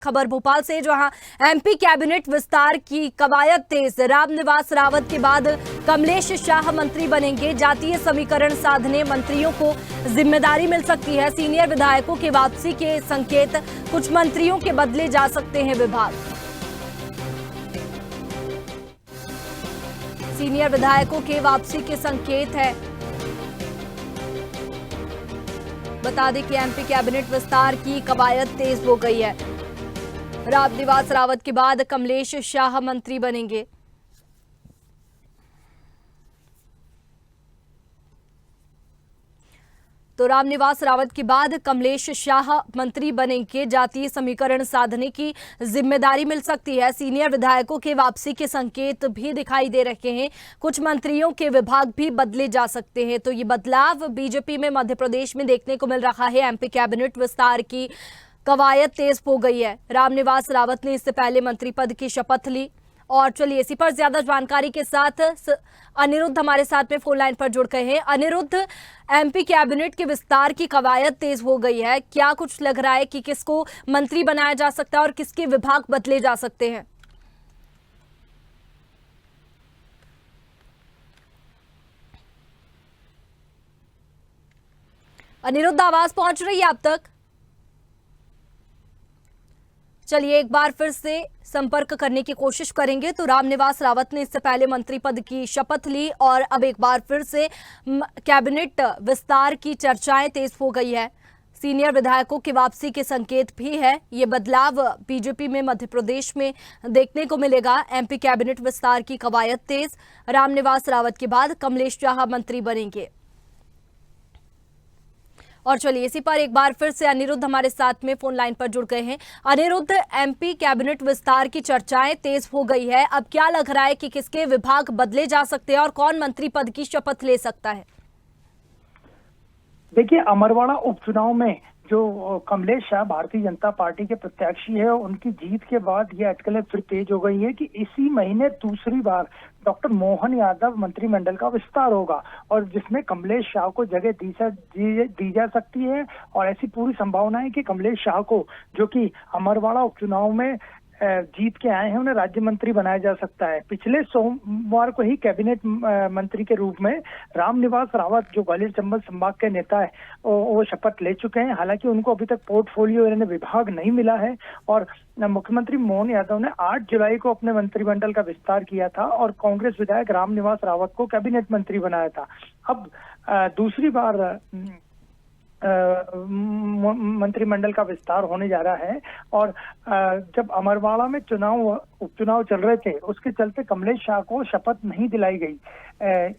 खबर भोपाल से, जहां एमपी कैबिनेट विस्तार की कवायद तेज। रामनिवास रावत के बाद कमलेश शाह मंत्री बनेंगे। जातीय समीकरण साधने मंत्रियों को जिम्मेदारी मिल सकती है। सीनियर विधायकों की वापसी के संकेत, कुछ मंत्रियों के बदले जा सकते हैं विभाग। सीनियर विधायकों के वापसी के संकेत है। बता दें कि एमपी कैबिनेट विस्तार की कवायद तेज हो गई है। रामनिवास रावत के बाद कमलेश शाह मंत्री बनेंगे। तो रामनिवास रावत के बाद कमलेश शाह मंत्री बनेंगे। जातीय समीकरण साधने की जिम्मेदारी मिल सकती है। सीनियर विधायकों के वापसी के संकेत भी दिखाई दे रहे हैं। कुछ मंत्रियों के विभाग भी बदले जा सकते हैं। तो ये बदलाव बीजेपी में मध्य प्रदेश में देखने को मिल रहा है। एमपी कैबिनेट विस्तार की कवायद तेज हो गई है। रामनिवास रावत ने इससे पहले मंत्री पद की शपथ ली। और चलिए इसी पर ज्यादा जानकारी के साथ अनिरुद्ध हमारे साथ में फोन लाइन पर जुड़ गए हैं। अनिरुद्ध, एमपी कैबिनेट के विस्तार की कवायद तेज हो गई है, क्या कुछ लग रहा है कि किसको मंत्री बनाया जा सकता है और किसके विभाग बदले जा सकते हैं? अनिरुद्ध, आवाज पहुंच रही है आप तक? चलिए एक बार फिर से संपर्क करने की कोशिश करेंगे। तो रामनिवास रावत ने इससे पहले मंत्री पद की शपथ ली और अब एक बार फिर से कैबिनेट विस्तार की चर्चाएं तेज हो गई है। सीनियर विधायकों की वापसी के संकेत भी है। ये बदलाव बीजेपी में मध्य प्रदेश में देखने को मिलेगा। एमपी कैबिनेट विस्तार की कवायद तेज। रामनिवास रावत के बाद कमलेश शाह मंत्री बनेंगे। और चलिए इसी पर एक बार फिर से अनिरुद्ध हमारे साथ में फोन लाइन पर जुड़ गए हैं। अनिरुद्ध, एमपी कैबिनेट विस्तार की चर्चाएं तेज हो गई है। अब क्या लग रहा है कि किसके विभाग बदले जा सकते हैं और कौन मंत्री पद की शपथ ले सकता है? देखिए, अमरवाड़ा उपचुनाव में जो कमलेश शाह भारतीय जनता पार्टी के प्रत्याशी है, उनकी जीत के बाद ये अटकलें फिर तेज हो गई है कि इसी महीने दूसरी बार डॉक्टर मोहन यादव मंत्रिमंडल का विस्तार होगा और जिसमें कमलेश शाह को जगह दी जा सकती है। और ऐसी पूरी संभावना है कि कमलेश शाह को, जो कि अमरवाड़ा उपचुनाव में जीत के आए हैं, उन्हें राज्य मंत्री बनाया जा सकता है। पिछले सोमवार को ही कैबिनेट मंत्री के रूप में रामनिवास रावत, जो ग्वालियर चंबल संभाग के नेता है, वो शपथ ले चुके हैं। हालांकि उनको अभी तक पोर्टफोलियो यानी विभाग नहीं मिला है। और मुख्यमंत्री मोहन यादव ने 8 जुलाई को अपने मंत्रिमंडल का विस्तार किया था और कांग्रेस विधायक रामनिवास रावत को कैबिनेट मंत्री बनाया था। अब दूसरी बार मंत्रिमंडल का विस्तार होने जा रहा है। और जब अमरवाड़ा में उपचुनाव चल रहे थे, उसके चलते कमलेश शाह को शपथ नहीं दिलाई गई।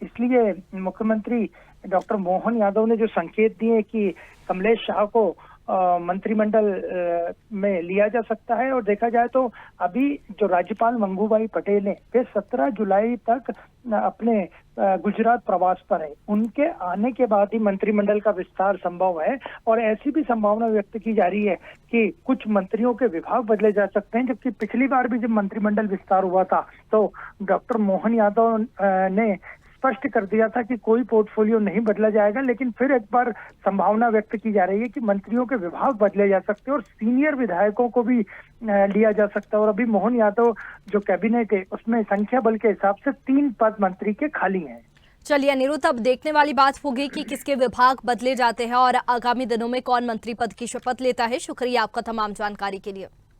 इसलिए मुख्यमंत्री डॉक्टर मोहन यादव ने जो संकेत दिए कि कमलेश शाह को मंत्रिमंडल में लिया जा सकता है। और देखा जाए तो अभी जो राज्यपाल मंगूबाई पटेल है, वे 17 जुलाई तक अपने गुजरात प्रवास पर है। उनके आने के बाद ही मंत्रिमंडल का विस्तार संभव है। और ऐसी भी संभावना व्यक्त की जा रही है कि कुछ मंत्रियों के विभाग बदले जा सकते हैं। जबकि पिछली बार भी जब मंत्रिमंडल विस्तार हुआ था तो डॉक्टर मोहन यादव ने स्पष्ट कर दिया था कि कोई पोर्टफोलियो नहीं बदला जाएगा। लेकिन फिर एक बार संभावना व्यक्त की जा रही है कि मंत्रियों के विभाग बदले जा सकते हैं और सीनियर विधायकों को भी लिया जा सकता है। और अभी मोहन यादव जो कैबिनेट है, उसमें संख्या बल के हिसाब से 3 पद मंत्री के खाली हैं। चलिए अनिरुद्ध, अब देखने वाली बात होगी कि किसके विभाग बदले जाते हैं और आगामी दिनों में कौन मंत्री पद की शपथ लेता है। शुक्रिया आपका तमाम जानकारी के लिए।